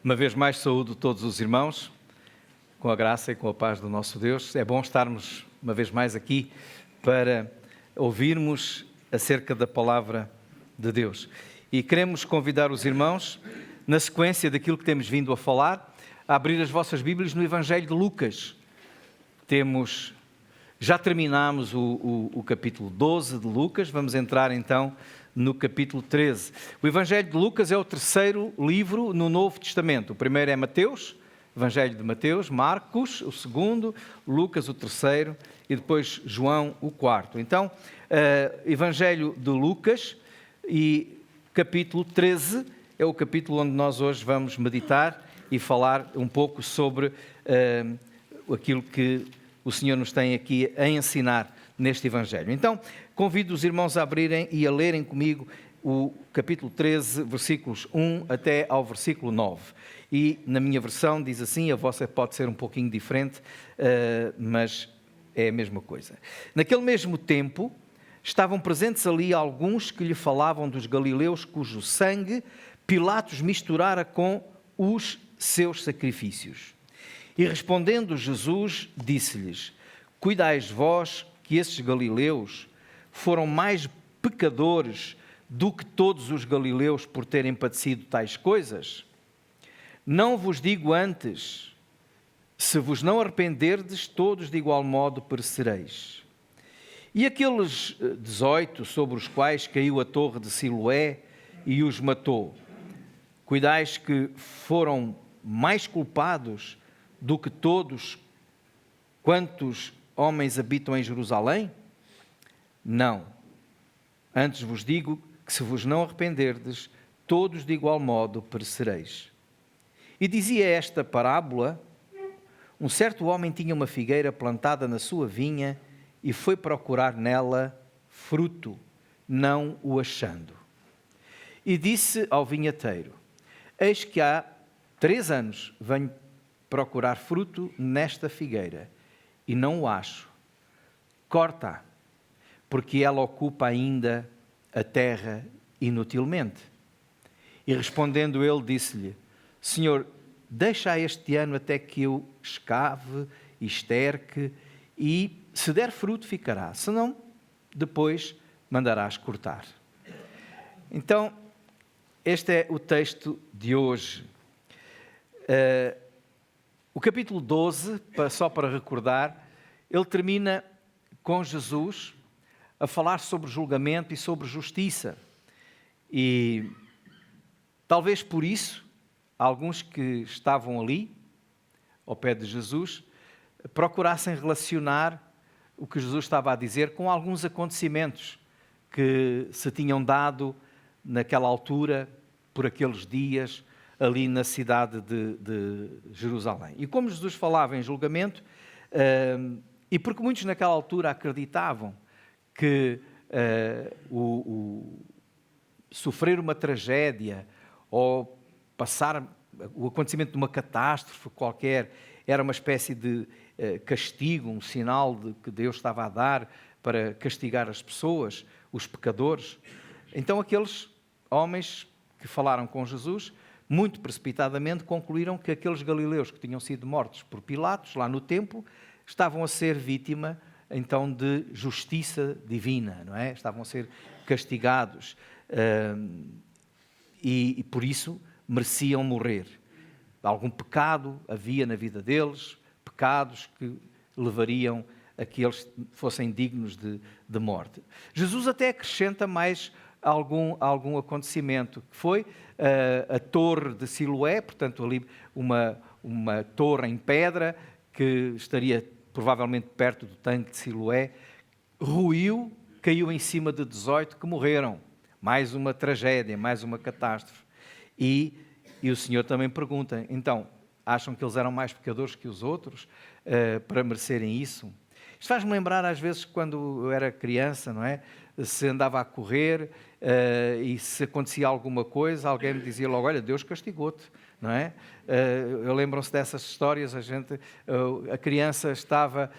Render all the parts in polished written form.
Uma vez mais saúdo todos os irmãos, com a graça e com a paz do nosso Deus. É bom estarmos uma vez mais aqui para ouvirmos acerca da palavra de Deus. E queremos convidar os irmãos, na sequência daquilo que temos vindo a falar, a abrir as vossas Bíblias no Evangelho de Lucas. Já terminámos o capítulo 12 de Lucas, vamos entrar então no capítulo 13. O Evangelho de Lucas é o terceiro livro no Novo Testamento. O primeiro é Mateus, Evangelho de Mateus, Marcos, o segundo, Lucas, o terceiro, e depois João, o quarto. Então, Evangelho de Lucas e capítulo 13 é o capítulo onde nós hoje vamos meditar e falar um pouco sobre aquilo que o Senhor nos tem aqui a ensinar neste Evangelho. Então, convido os irmãos a abrirem e a lerem comigo o capítulo 13, versículos 1 até ao versículo 9. E na minha versão diz assim, a vossa pode ser um pouquinho diferente, mas é a mesma coisa. Naquele mesmo tempo, estavam presentes ali alguns que lhe falavam dos galileus cujo sangue Pilatos misturara com os seus sacrifícios. E respondendo Jesus, disse-lhes: cuidais vós que esses galileus foram mais pecadores do que todos os galileus por terem padecido tais coisas? Não vos digo antes, se vos não arrependerdes, todos de igual modo perecereis. E aqueles 18 sobre os quais caiu a torre de Siloé e os matou, cuidais que foram mais culpados do que todos quantos homens habitam em Jerusalém? Não. Antes vos digo que se vos não arrependerdes, todos de igual modo perecereis. E dizia esta parábola: um certo homem tinha uma figueira plantada na sua vinha e foi procurar nela fruto, não o achando. E disse ao vinhateiro: eis que há 3 anos venho procurar fruto nesta figueira e não o acho. Corta-a, porque ela ocupa ainda a terra inutilmente. E respondendo ele, disse-lhe: Senhor, deixa este ano até que eu escave e esterque, e se der fruto ficará, senão depois mandarás cortar. Então, este é o texto de hoje. O capítulo 12, só para recordar, ele termina com Jesus a falar sobre julgamento e sobre justiça. E talvez por isso, alguns que estavam ali, ao pé de Jesus, procurassem relacionar o que Jesus estava a dizer com alguns acontecimentos que se tinham dado naquela altura, por aqueles dias, ali na cidade de Jerusalém. E como Jesus falava em julgamento, e porque muitos naquela altura acreditavam que sofrer uma tragédia ou passar o acontecimento de uma catástrofe qualquer era uma espécie de castigo, um sinal de que Deus estava a dar para castigar as pessoas, os pecadores. Então aqueles homens que falaram com Jesus, muito precipitadamente concluíram que aqueles galileus que tinham sido mortos por Pilatos, lá no templo, estavam a ser vítima, então, de justiça divina, não é? Estavam a ser castigados e por isso mereciam morrer. Algum pecado havia na vida deles, pecados que levariam a que eles fossem dignos de morte. Jesus até acrescenta mais algum acontecimento, que foi a torre de Siloé, portanto ali uma torre em pedra que estaria provavelmente perto do tanque de Siloé, ruiu, caiu em cima de 18 que morreram. Mais uma tragédia, mais uma catástrofe. E o Senhor também pergunta, então, acham que eles eram mais pecadores que os outros para merecerem isso? Isto faz-me lembrar, às vezes, quando eu era criança, não é? Se andava a correr e se acontecia alguma coisa, alguém me dizia logo: olha, Deus castigou-te, não é? Eu lembro-se dessas histórias, a criança estava,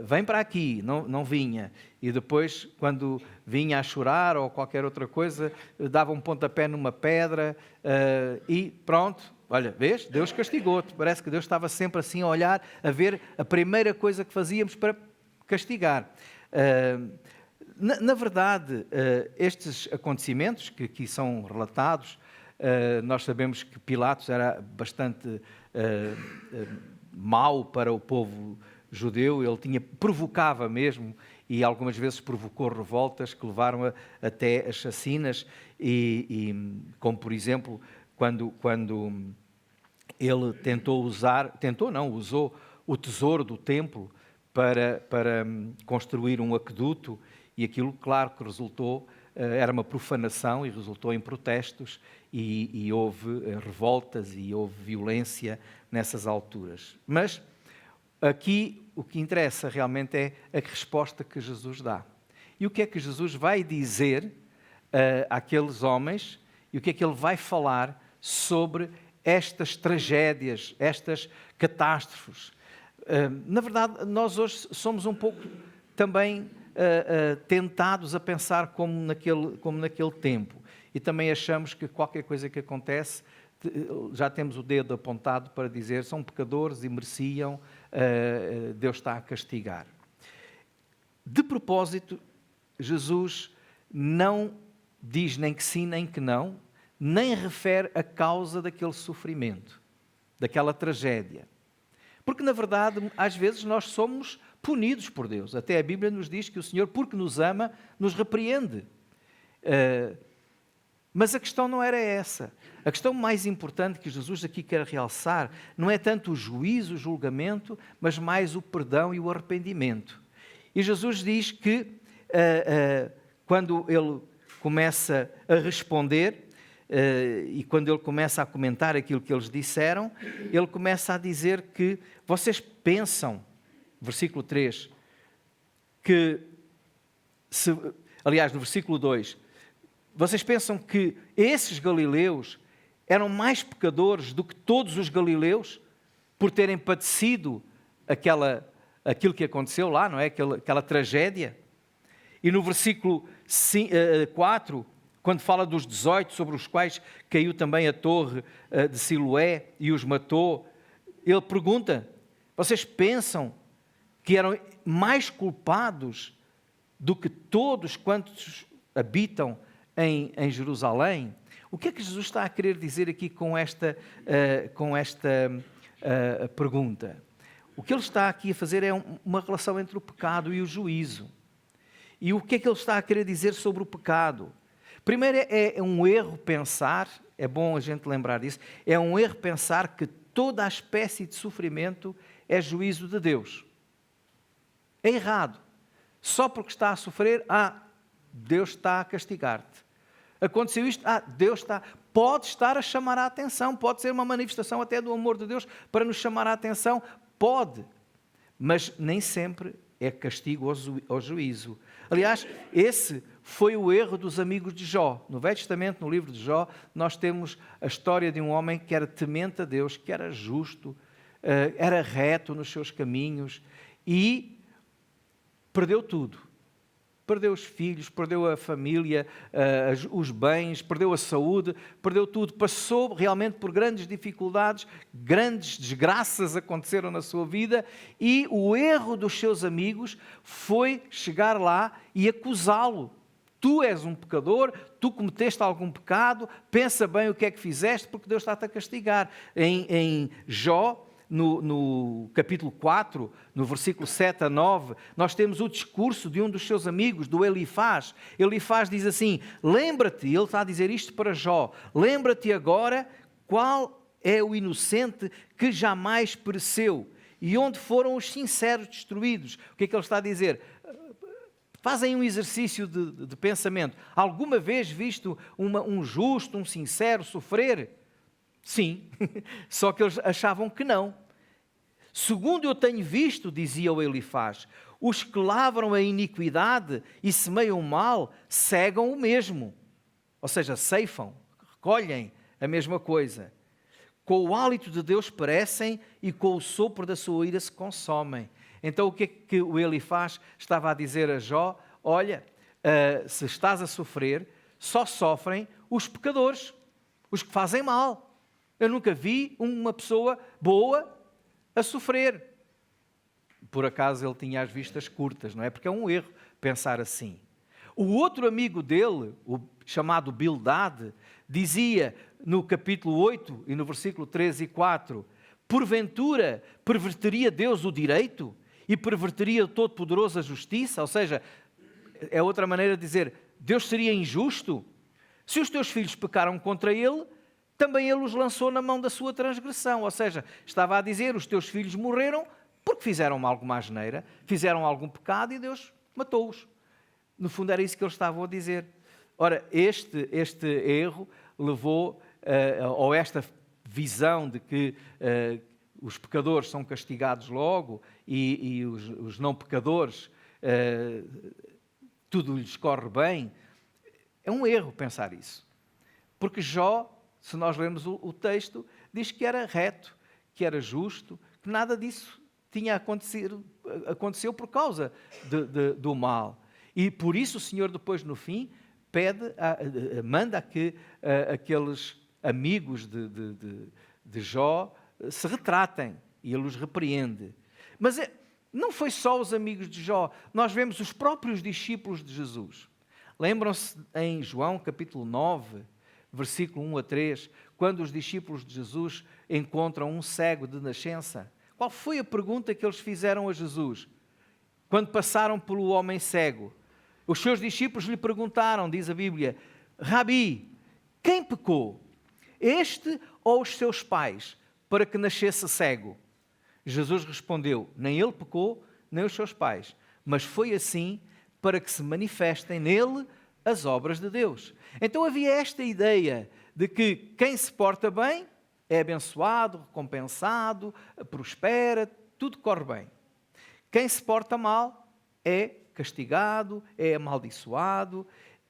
vem para aqui, não vinha, e depois, quando vinha a chorar ou qualquer outra coisa, dava um pontapé numa pedra e pronto, Olha, vês? Deus castigou-te. Parece que Deus estava sempre assim a olhar, a ver a primeira coisa que fazíamos para castigar. Na verdade, estes acontecimentos que aqui são relatados, nós sabemos que Pilatos era bastante mau para o povo judeu, ele provocava mesmo, e algumas vezes provocou revoltas que levaram até as chacinas, como por exemplo, quando ele usou o tesouro do templo para construir um aqueduto, e aquilo, claro, que resultou, era uma profanação e resultou em protestos, e houve revoltas e houve violência nessas alturas. Mas aqui o que interessa realmente é a resposta que Jesus dá. E o que é que Jesus vai dizer àqueles homens, e o que é que ele vai falar sobre estas tragédias, estas catástrofes. Na verdade, nós hoje somos um pouco também tentados a pensar como naquele tempo. E também achamos que qualquer coisa que acontece, já temos o dedo apontado para dizer são pecadores e mereciam, Deus está a castigar. De propósito, Jesus não diz nem que sim nem que não, nem refere a causa daquele sofrimento, daquela tragédia. Porque, na verdade, às vezes nós somos punidos por Deus. Até a Bíblia nos diz que o Senhor, porque nos ama, nos repreende. Mas a questão não era essa. A questão mais importante que Jesus aqui quer realçar não é tanto o juízo, o julgamento, mas mais o perdão e o arrependimento. E Jesus diz que, quando ele começa a responder, e quando ele começa a comentar aquilo que eles disseram, ele começa a dizer que vocês pensam, versículo 3, aliás, no versículo 2, vocês pensam que esses galileus eram mais pecadores do que todos os galileus por terem padecido aquilo que aconteceu lá, não é? Aquela tragédia? E no versículo 4, quando fala dos 18 sobre os quais caiu também a torre de Siloé e os matou, ele pergunta, vocês pensam que eram mais culpados do que todos quantos habitam em Jerusalém? O que é que Jesus está a querer dizer aqui com esta pergunta? O que ele está aqui a fazer é uma relação entre o pecado e o juízo. E o que é que ele está a querer dizer sobre o pecado? Primeiro, é um erro pensar, é bom a gente lembrar disso, é um erro pensar que toda a espécie de sofrimento é juízo de Deus. É errado. Só porque está a sofrer, Deus está a castigar-te. Aconteceu isto, Deus está... Pode estar a chamar a atenção, pode ser uma manifestação até do amor de Deus para nos chamar a atenção, pode. Mas nem sempre é castigo ou juízo. Aliás, esse foi o erro dos amigos de Jó. No Velho Testamento, no livro de Jó, nós temos a história de um homem que era temente a Deus, que era justo, era reto nos seus caminhos e perdeu tudo. Perdeu os filhos, perdeu a família, os bens, perdeu a saúde, perdeu tudo. Passou realmente por grandes dificuldades, grandes desgraças aconteceram na sua vida e o erro dos seus amigos foi chegar lá e acusá-lo. Tu és um pecador, tu cometeste algum pecado, pensa bem o que é que fizeste porque Deus está-te a castigar. Em Jó, no capítulo 4, no versículo 7 a 9, nós temos o discurso de um dos seus amigos, do Elifaz. Elifaz diz assim, lembra-te, ele está a dizer isto para Jó, lembra-te agora qual é o inocente que jamais pereceu e onde foram os sinceros destruídos. O que é que ele está a dizer? Fazem um exercício de pensamento. Alguma vez visto um justo, um sincero sofrer? Sim, só que eles achavam que não. Segundo eu tenho visto, dizia o Elifaz, os que lavram a iniquidade e semeiam o mal, cegam o mesmo. Ou seja, ceifam, recolhem a mesma coisa. Com o hálito de Deus perecem e com o sopro da sua ira se consomem. Então o que é que o Elifaz estava a dizer a Jó? Olha, se estás a sofrer, só sofrem os pecadores, os que fazem mal. Eu nunca vi uma pessoa boa a sofrer. Por acaso ele tinha as vistas curtas, não é? Porque é um erro pensar assim. O outro amigo dele, o chamado Bildade, dizia no capítulo 8 e no versículo 3 e 4, porventura perverteria Deus o direito e perverteria o Todo-Poderoso a justiça? Ou seja, é outra maneira de dizer, Deus seria injusto? Se os teus filhos pecaram contra ele, também ele os lançou na mão da sua transgressão. Ou seja, estava a dizer, os teus filhos morreram porque fizeram alguma asneira, fizeram algum pecado e Deus matou-os. No fundo era isso que eles estavam a dizer. Ora, este erro levou, ou esta visão de que os pecadores são castigados logo e os não pecadores, tudo lhes corre bem, é um erro pensar isso. Porque Jó, se nós lermos o texto, diz que era reto, que era justo, que nada disso aconteceu por causa do mal. E por isso o Senhor depois no fim manda que aqueles amigos de Jó se retratem e ele os repreende. Mas não foi só os amigos de Jó, nós vemos os próprios discípulos de Jesus. Lembram-se em João capítulo 9, versículo 1 a 3, quando os discípulos de Jesus encontram um cego de nascença? Qual foi a pergunta que eles fizeram a Jesus? Quando passaram pelo homem cego, os seus discípulos lhe perguntaram, diz a Bíblia, Rabi, quem pecou? Este ou os seus pais, para que nascesse cego? Jesus respondeu, nem ele pecou, nem os seus pais, mas foi assim para que se manifestem nele as obras de Deus. Então havia esta ideia de que quem se porta bem é abençoado, recompensado, prospera, tudo corre bem. Quem se porta mal é castigado, é amaldiçoado.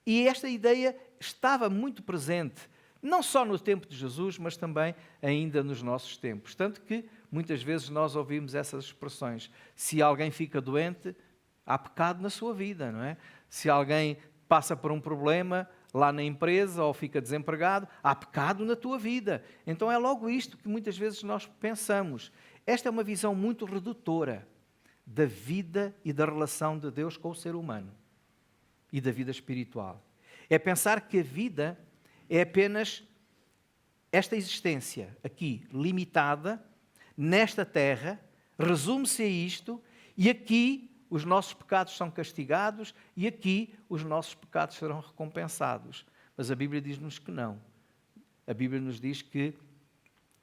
E esta ideia estava muito presente, não só no tempo de Jesus, mas também ainda nos nossos tempos. Tanto que muitas vezes nós ouvimos essas expressões. Se alguém fica doente, há pecado na sua vida, não é? Se alguém passa por um problema lá na empresa ou fica desempregado, há pecado na tua vida. Então é logo isto que muitas vezes nós pensamos. Esta é uma visão muito redutora da vida e da relação de Deus com o ser humano e da vida espiritual. É pensar que a vida é apenas esta existência aqui, limitada, nesta terra, resume-se a isto, e aqui os nossos pecados são castigados e aqui os nossos pecados serão recompensados. Mas a Bíblia diz-nos que não. A Bíblia nos diz que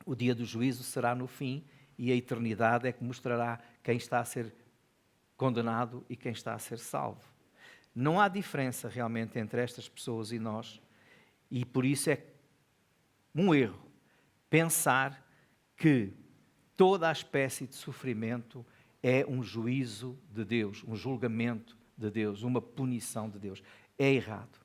o dia do juízo será no fim e a eternidade é que mostrará quem está a ser condenado e quem está a ser salvo. Não há diferença realmente entre estas pessoas e nós, e por isso é um erro pensar que toda a espécie de sofrimento é um juízo de Deus, um julgamento de Deus, uma punição de Deus. É errado.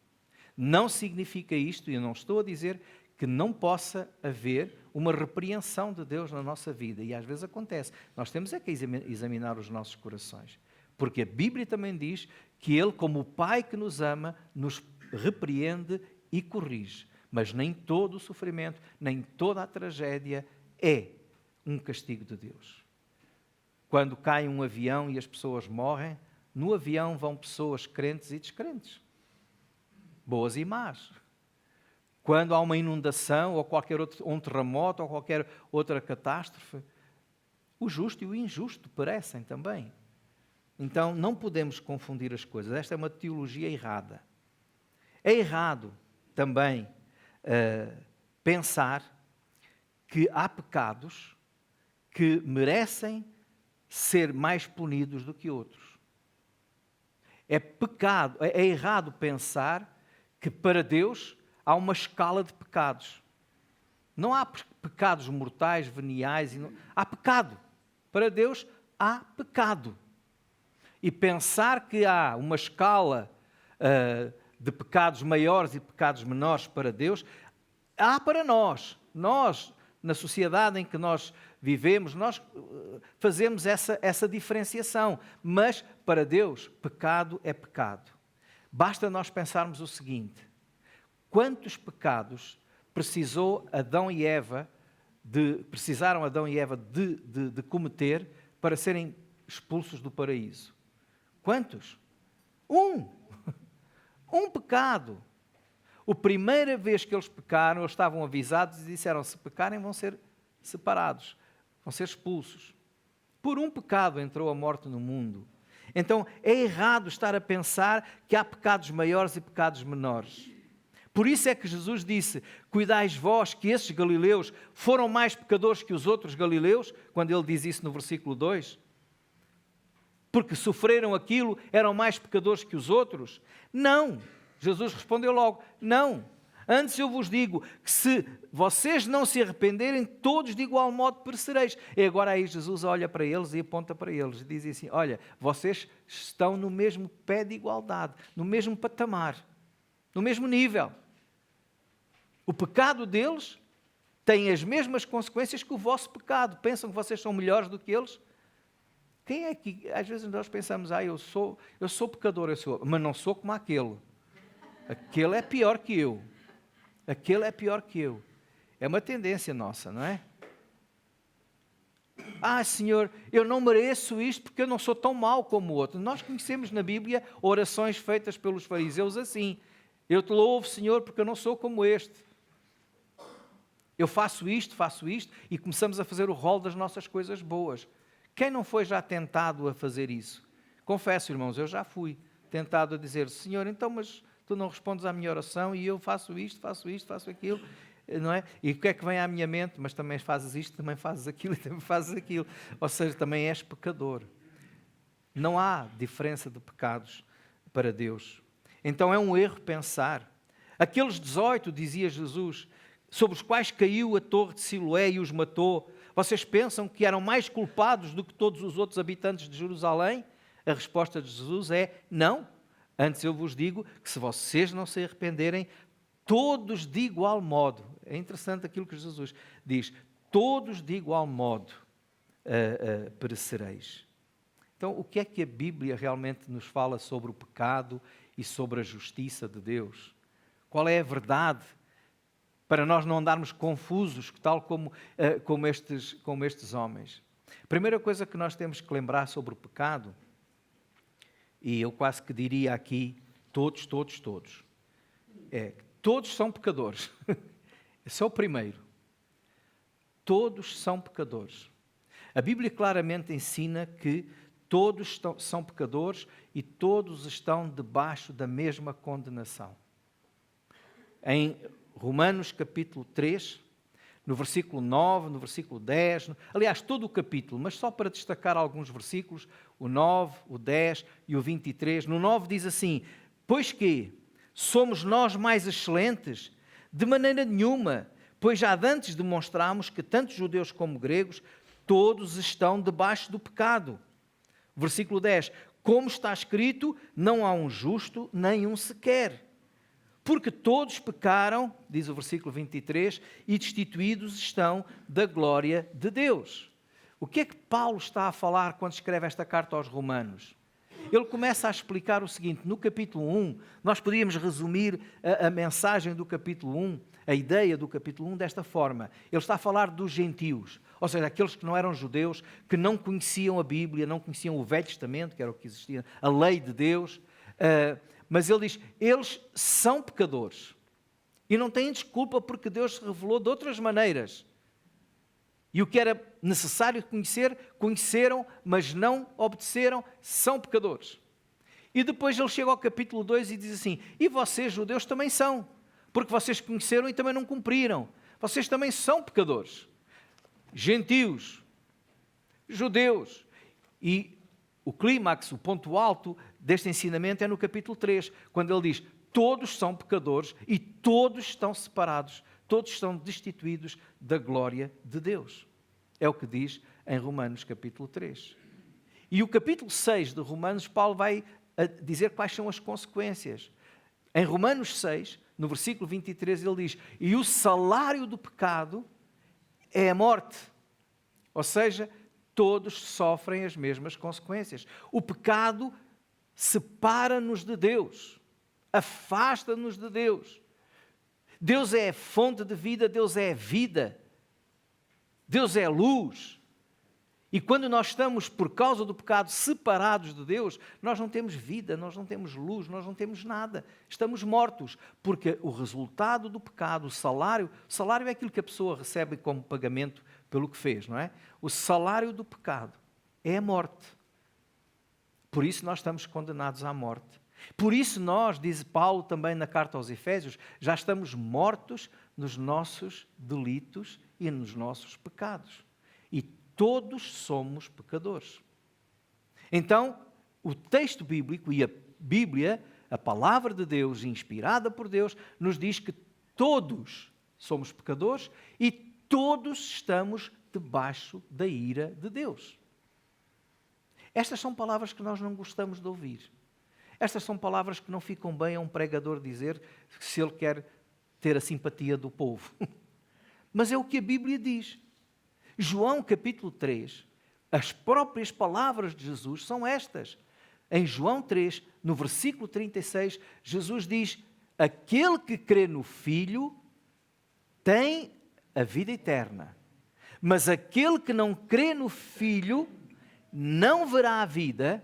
Não significa isto, e eu não estou a dizer que não possa haver uma repreensão de Deus na nossa vida. E às vezes acontece. Nós temos é que examinar os nossos corações. Porque a Bíblia também diz que Ele, como o Pai que nos ama, nos repreende e corrige. Mas nem todo o sofrimento, nem toda a tragédia é um castigo de Deus. Quando cai um avião e as pessoas morrem, no avião vão pessoas crentes e descrentes, boas e más. Quando há uma inundação ou qualquer outro, um terremoto ou qualquer outra catástrofe, o justo e o injusto perecem também. Então não podemos confundir as coisas. Esta é uma teologia errada. É errado também pensar que há pecados que merecem ser mais punidos do que outros. É errado pensar que para Deus há uma escala de pecados. Não há pecados mortais, veniais, há pecado. Para Deus há pecado. E pensar que há uma escala de pecados maiores e pecados menores para Deus, há para nós. Nós, na sociedade em que nós vivemos, nós fazemos essa diferenciação. Mas, para Deus, pecado é pecado. Basta nós pensarmos o seguinte: quantos pecados precisou Adão e Eva precisaram Adão e Eva de cometer para serem expulsos do paraíso? Quantos? Um pecado. A primeira vez que eles pecaram, eles estavam avisados e disseram, se pecarem vão ser separados, vão ser expulsos. Por um pecado entrou a morte no mundo. Então é errado estar a pensar que há pecados maiores e pecados menores. Por isso é que Jesus disse, cuidais vós que esses galileus foram mais pecadores que os outros galileus, quando ele diz isso no versículo 2. Porque sofreram aquilo, eram mais pecadores que os outros? Não. Jesus respondeu logo, não. Antes eu vos digo que se vocês não se arrependerem, todos de igual modo perecereis. E agora aí Jesus olha para eles e aponta para eles e diz assim, olha, vocês estão no mesmo pé de igualdade, no mesmo patamar, no mesmo nível. O pecado deles tem as mesmas consequências que o vosso pecado. Pensam que vocês são melhores do que eles? Quem é que, às vezes nós pensamos, eu sou pecador, mas não sou como aquele. Aquele é pior que eu. Aquele é pior que eu. É uma tendência nossa, não é? Senhor, eu não mereço isto porque eu não sou tão mau como o outro. Nós conhecemos na Bíblia orações feitas pelos fariseus assim. Eu te louvo, Senhor, porque eu não sou como este. Eu faço isto, e começamos a fazer o rol das nossas coisas boas. Quem não foi já tentado a fazer isso? Confesso, irmãos, eu já fui tentado a dizer, Senhor, então, mas tu não respondes à minha oração e eu faço isto, faço aquilo, não é? E o que é que vem à minha mente? Mas também fazes isto, também fazes aquilo e também fazes aquilo. Ou seja, também és pecador. Não há diferença de pecados para Deus. Então é um erro pensar. Aqueles 18, dizia Jesus, sobre os quais caiu a torre de Siloé e os matou, vocês pensam que eram mais culpados do que todos os outros habitantes de Jerusalém? A resposta de Jesus é não. Antes eu vos digo que se vocês não se arrependerem, todos de igual modo, é interessante aquilo que Jesus diz, todos de igual modo perecereis. Então, o que é que a Bíblia realmente nos fala sobre o pecado e sobre a justiça de Deus? Qual é a verdade? Para nós não andarmos confusos, tal como estes homens. A primeira coisa que nós temos que lembrar sobre o pecado, e eu quase que diria aqui, todos, todos são pecadores. Esse é o primeiro. Todos são pecadores. A Bíblia claramente ensina que todos são pecadores e todos estão debaixo da mesma condenação. Em Romanos capítulo 3, no versículo 9, no versículo 10, aliás, todo o capítulo, mas só para destacar alguns versículos, o 9, o 10 e o 23. No 9 diz assim, pois que somos nós mais excelentes? De maneira nenhuma, pois já antes demonstramos que tanto judeus como gregos, todos estão debaixo do pecado. Versículo 10, como está escrito, não há um justo, nem um sequer. Porque todos pecaram, diz o versículo 23, e destituídos estão da glória de Deus. O que é que Paulo está a falar quando escreve esta carta aos Romanos? Ele começa a explicar o seguinte, no capítulo 1, nós podíamos resumir a mensagem do capítulo 1, a ideia do capítulo 1 desta forma. Ele está a falar dos gentios, ou seja, aqueles que não eram judeus, que não conheciam a Bíblia, não conheciam o Velho Testamento, que era o que existia, a lei de Deus. Mas ele diz, eles são pecadores. E não têm desculpa porque Deus se revelou de outras maneiras. E o que era necessário conhecer, conheceram, mas não obedeceram, são pecadores. E depois ele chega ao capítulo 2 e diz assim, e vocês, judeus, também são, porque vocês conheceram e também não cumpriram. Vocês também são pecadores. Gentios, judeus. E o clímax, o ponto alto deste ensinamento é no capítulo 3, quando ele diz, todos são pecadores e todos estão separados, todos estão destituídos da glória de Deus. É o que diz em Romanos capítulo 3. E o capítulo 6 de Romanos, Paulo vai dizer quais são as consequências. Em Romanos 6, no versículo 23, ele diz, e o salário do pecado é a morte. Ou seja, todos sofrem as mesmas consequências. O pecado separa-nos de Deus, afasta-nos de Deus. Deus é a fonte de vida, Deus é a vida. Deus é luz. E quando nós estamos, por causa do pecado, separados de Deus, nós não temos vida, nós não temos luz, nós não temos nada. Estamos mortos, porque o resultado do pecado, o salário é aquilo que a pessoa recebe como pagamento pelo que fez, não é? O salário do pecado é a morte. Por isso nós estamos condenados à morte. Por isso nós, diz Paulo também na carta aos Efésios, já estamos mortos nos nossos delitos e nos nossos pecados. E todos somos pecadores. Então, o texto bíblico e a Bíblia, a palavra de Deus, inspirada por Deus, nos diz que todos somos pecadores e todos estamos debaixo da ira de Deus. Estas são palavras que nós não gostamos de ouvir. Estas são palavras que não ficam bem a um pregador dizer se ele quer ter a simpatia do povo. Mas é o que a Bíblia diz. João capítulo 3, as próprias palavras de Jesus são estas. Em João 3, no versículo 36, Jesus diz: aquele que crê no Filho tem a vida eterna, mas aquele que não crê no Filho não verá a vida,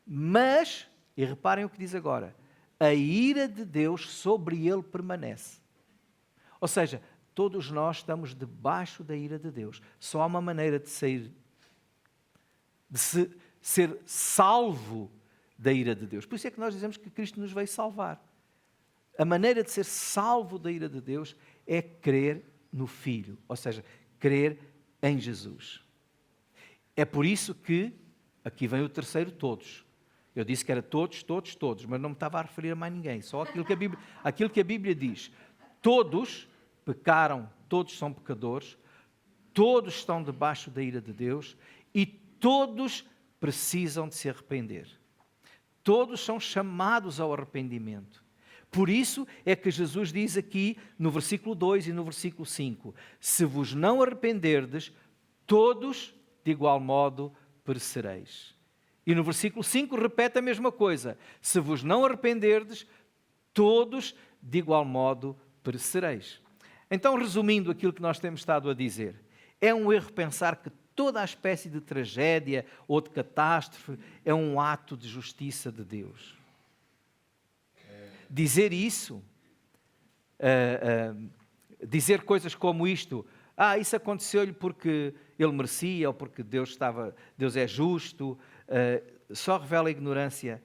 mas, e reparem o que diz agora, a ira de Deus sobre ele permanece. Ou seja, todos nós estamos debaixo da ira de Deus. Só há uma maneira de ser salvo da ira de Deus. Por isso é que nós dizemos que Cristo nos veio salvar. A maneira de ser salvo da ira de Deus é crer no Filho, ou seja, crer em Jesus. É por isso que, aqui vem o terceiro todos. Eu disse que era todos, mas não me estava a referir a mais ninguém. Só aquilo que a Bíblia diz. Todos pecaram, todos são pecadores, todos estão debaixo da ira de Deus e todos precisam de se arrepender. Todos são chamados ao arrependimento. Por isso é que Jesus diz aqui no versículo 2 e no versículo 5: se vos não arrependerdes, todos de igual modo perecereis. E no versículo 5 repete a mesma coisa: se vos não arrependerdes, todos de igual modo perecereis. Então, resumindo aquilo que nós temos estado a dizer, é um erro pensar que toda a espécie de tragédia ou de catástrofe é um ato de justiça de Deus. Dizer isso, dizer coisas como isto, isso aconteceu-lhe porque ele merecia ou porque Deus é justo, só revela a ignorância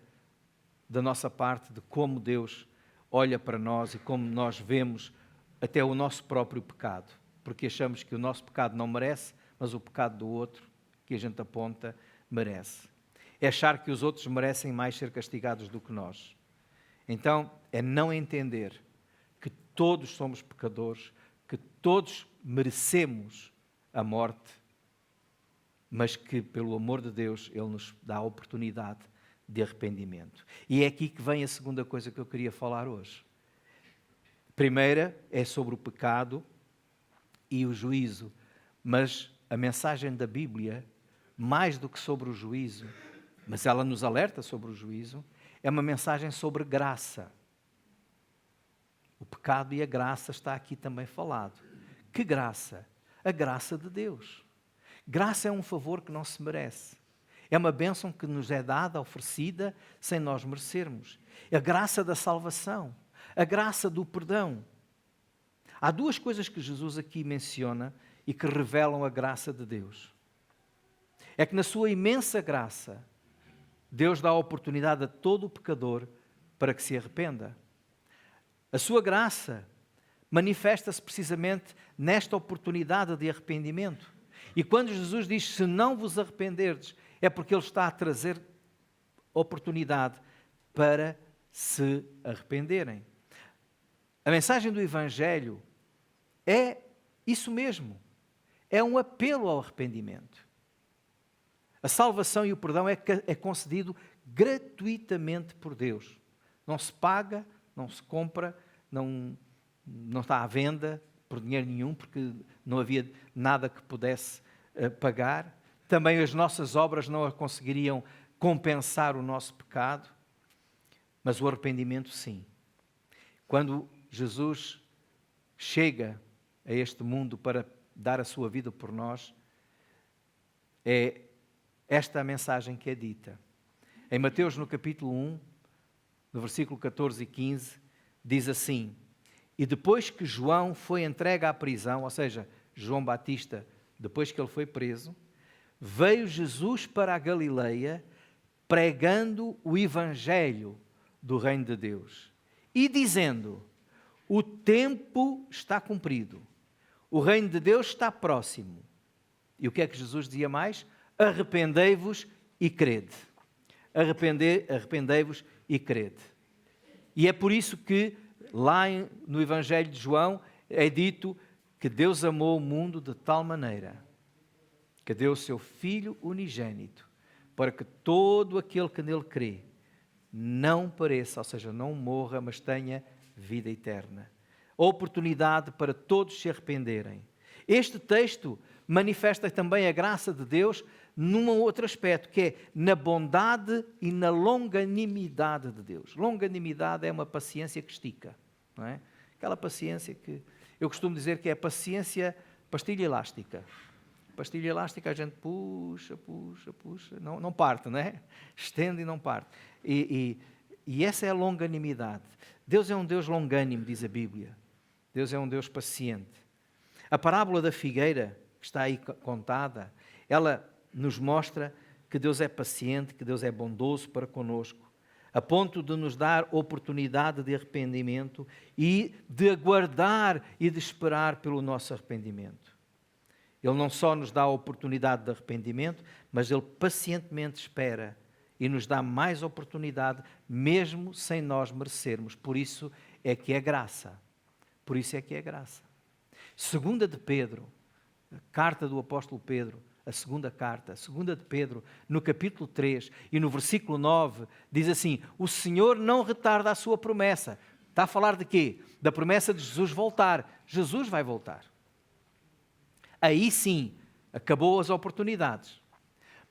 da nossa parte de como Deus olha para nós e como nós vemos até o nosso próprio pecado, porque achamos que o nosso pecado não merece, mas o pecado do outro, que a gente aponta, merece. É achar que os outros merecem mais ser castigados do que nós. Então, é não entender que todos somos pecadores, que todos merecemos a morte, mas que, pelo amor de Deus, Ele nos dá a oportunidade de arrependimento. E é aqui que vem a segunda coisa que eu queria falar hoje. Primeira é sobre o pecado e o juízo, mas a mensagem da Bíblia, mais do que sobre o juízo, mas ela nos alerta sobre o juízo, é uma mensagem sobre graça. O pecado e a graça está aqui também falado. Que graça? A graça de Deus. Graça é um favor que não se merece. É uma bênção que nos é dada, oferecida, sem nós merecermos. É a graça da salvação. A graça do perdão. Há duas coisas que Jesus aqui menciona e que revelam a graça de Deus. É que na sua imensa graça, Deus dá a oportunidade a todo pecador para que se arrependa. A sua graça manifesta-se precisamente nesta oportunidade de arrependimento. E quando Jesus diz, se não vos arrependerdes, é porque Ele está a trazer oportunidade para se arrependerem. A mensagem do Evangelho é isso mesmo. É um apelo ao arrependimento. A salvação e o perdão é concedido gratuitamente por Deus. Não se paga, não se compra, não está à venda por dinheiro nenhum, porque não havia nada que pudesse pagar. Também as nossas obras não conseguiriam compensar o nosso pecado. Mas o arrependimento, sim. Quando Jesus chega a este mundo para dar a sua vida por nós, é esta a mensagem que é dita. Em Mateus, no capítulo 1, no versículo 14 e 15, diz assim: e depois que João foi entregue à prisão, ou seja, João Batista, depois que ele foi preso, veio Jesus para a Galileia, pregando o Evangelho do Reino de Deus e dizendo: o tempo está cumprido, o Reino de Deus está próximo. E o que é que Jesus dizia mais? Arrependei-vos e crede. Arrependei-vos e crede. E é por isso que lá no Evangelho de João é dito que Deus amou o mundo de tal maneira que deu o seu Filho unigênito para que todo aquele que nele crê não pereça, ou seja, não morra, mas tenha vida eterna. Oportunidade para todos se arrependerem. Este texto manifesta também a graça de Deus num outro aspecto, que é na bondade e na longanimidade de Deus. Longanimidade é uma paciência que estica, não é? Aquela paciência que eu costumo dizer que é a paciência pastilha elástica. Pastilha elástica a gente puxa, não parte, não é? Estende e não parte. E essa é a longanimidade. Deus é um Deus longânimo, diz a Bíblia. Deus é um Deus paciente. A parábola da figueira, que está aí contada, ela nos mostra que Deus é paciente, que Deus é bondoso para conosco, a ponto de nos dar oportunidade de arrependimento e de aguardar e de esperar pelo nosso arrependimento. Ele não só nos dá a oportunidade de arrependimento, mas Ele pacientemente espera e nos dá mais oportunidade, mesmo sem nós merecermos. Por isso é que é graça. Por isso é que é graça. Segunda de Pedro, a carta do apóstolo Pedro, a segunda carta, a segunda de Pedro, no capítulo 3 e no versículo 9, diz assim: o Senhor não retarda a sua promessa. Está a falar de quê? Da promessa de Jesus voltar. Jesus vai voltar. Aí sim, acabou as oportunidades.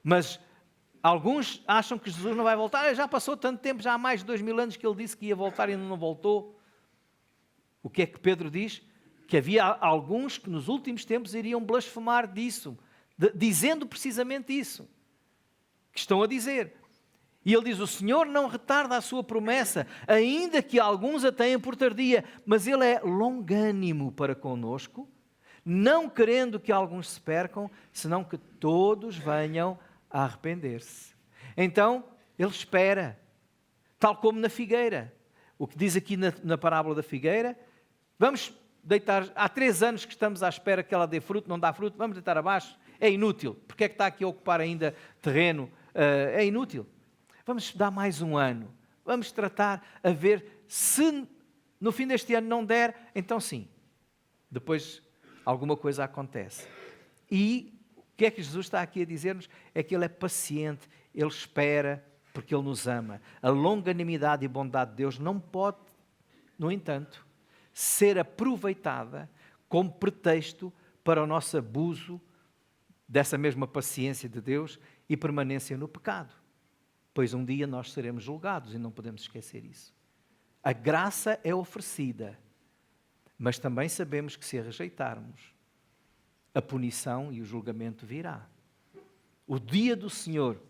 Mas alguns acham que Jesus não vai voltar. Já passou tanto tempo, já há mais de 2000 anos que ele disse que ia voltar e ainda não voltou. O que é que Pedro diz? Que havia alguns que nos últimos tempos iriam blasfemar disso, dizendo precisamente isso, que estão a dizer. E ele diz: o Senhor não retarda a sua promessa, ainda que alguns a tenham por tardia, mas Ele é longânimo para conosco, não querendo que alguns se percam, senão que todos venham a arrepender-se. Então, Ele espera, tal como na figueira. O que diz aqui na parábola da figueira: vamos deitar, há 3 anos que estamos à espera que ela dê fruto, não dá fruto, vamos deitar abaixo, é inútil. Porque é que está aqui a ocupar ainda terreno? É inútil. Vamos dar mais 1 ano, vamos tratar a ver se no fim deste ano não der, então sim, depois alguma coisa acontece. E o que é que Jesus está aqui a dizer-nos? É que Ele é paciente, Ele espera, porque Ele nos ama. A longanimidade e bondade de Deus não pode, no entanto, ser aproveitada como pretexto para o nosso abuso dessa mesma paciência de Deus e permanência no pecado. Pois um dia nós seremos julgados e não podemos esquecer isso. A graça é oferecida, mas também sabemos que se a rejeitarmos, a punição e o julgamento virá. O dia do Senhor,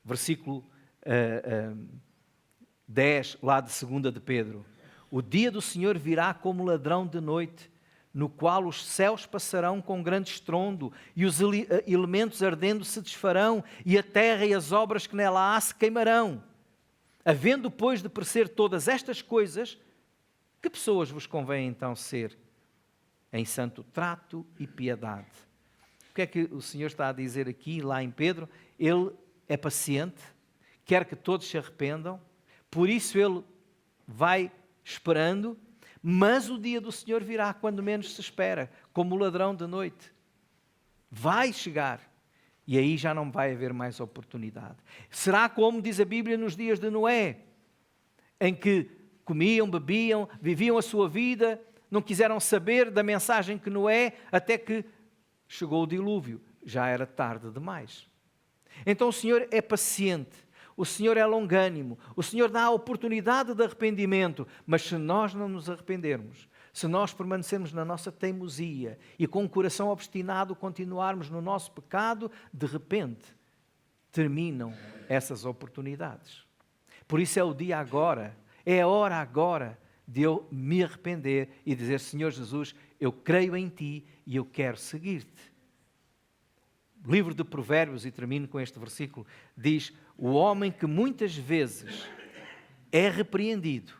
versículo 10, lá de 2 de Pedro. O dia do Senhor virá como ladrão de noite, no qual os céus passarão com grande estrondo, e os elementos ardendo se desfarão, e a terra e as obras que nela há se queimarão. Havendo, pois, de parecer todas estas coisas, que pessoas vos convém então ser? Em santo trato e piedade. O que é que o Senhor está a dizer aqui, lá em Pedro? Ele é paciente, quer que todos se arrependam, por isso Ele vai esperando, mas o dia do Senhor virá quando menos se espera, como o ladrão de noite. Vai chegar, e aí já não vai haver mais oportunidade. Será como diz a Bíblia nos dias de Noé, em que comiam, bebiam, viviam a sua vida, não quiseram saber da mensagem que Noé, até que chegou o dilúvio. Já era tarde demais. Então o Senhor é paciente, o Senhor é longânimo, o Senhor dá a oportunidade de arrependimento, mas se nós não nos arrependermos, se nós permanecermos na nossa teimosia e com o coração obstinado continuarmos no nosso pecado, de repente terminam essas oportunidades. Por isso é o dia agora, é a hora agora de eu me arrepender e dizer: Senhor Jesus, eu creio em Ti e eu quero seguir-te. O livro de Provérbios, e termino com este versículo, diz: o homem que muitas vezes é repreendido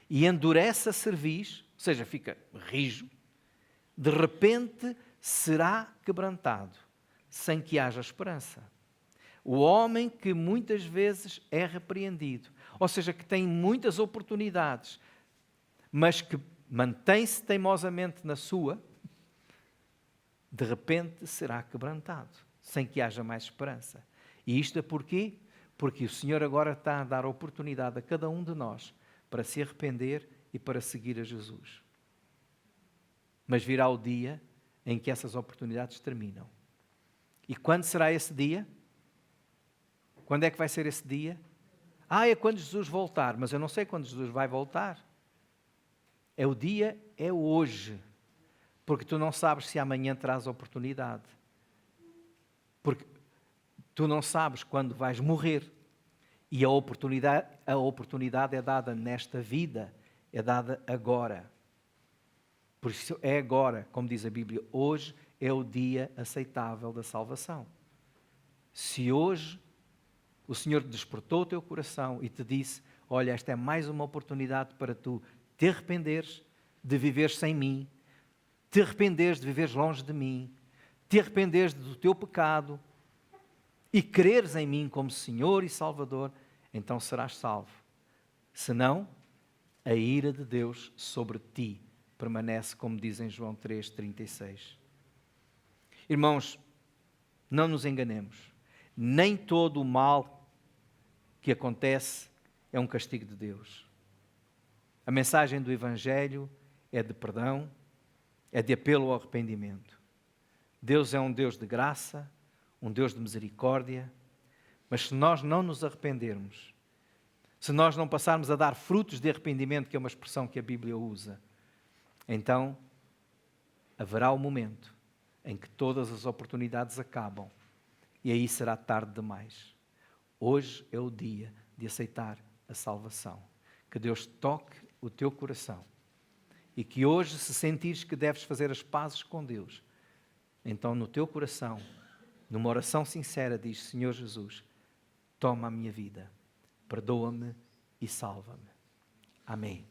e endurece a cerviz, ou seja, fica rijo, de repente será quebrantado, sem que haja esperança. O homem que muitas vezes é repreendido, ou seja, que tem muitas oportunidades, mas que mantém-se teimosamente na sua, de repente será quebrantado, sem que haja mais esperança. E isto é porquê? Porque o Senhor agora está a dar oportunidade a cada um de nós para se arrepender e para seguir a Jesus. Mas virá o dia em que essas oportunidades terminam. E quando será esse dia? Quando é que vai ser esse dia? É quando Jesus voltar, mas eu não sei quando Jesus vai voltar. É o dia, é hoje. Porque tu não sabes se amanhã terás oportunidade. Porque tu não sabes quando vais morrer. E a oportunidade é dada nesta vida, é dada agora. Por isso é agora, como diz a Bíblia, hoje é o dia aceitável da salvação. Se hoje o Senhor despertou o teu coração e te disse: olha, esta é mais uma oportunidade para tu te arrependeres de viver sem mim, te arrependeres de viveres longe de mim, te arrependeres do teu pecado e creres em mim como Senhor e Salvador, então serás salvo. Senão, a ira de Deus sobre ti permanece, como diz em João 3,36. Irmãos, não nos enganemos. Nem todo o mal que acontece é um castigo de Deus. A mensagem do Evangelho é de perdão, é de apelo ao arrependimento. Deus é um Deus de graça, um Deus de misericórdia, mas se nós não nos arrependermos, se nós não passarmos a dar frutos de arrependimento, que é uma expressão que a Bíblia usa, então haverá o momento em que todas as oportunidades acabam e aí será tarde demais. Hoje é o dia de aceitar a salvação. Que Deus toque o teu coração e que hoje, se sentires que deves fazer as pazes com Deus, então no teu coração, numa oração sincera, diz: Senhor Jesus, toma a minha vida, perdoa-me e salva-me. Amém.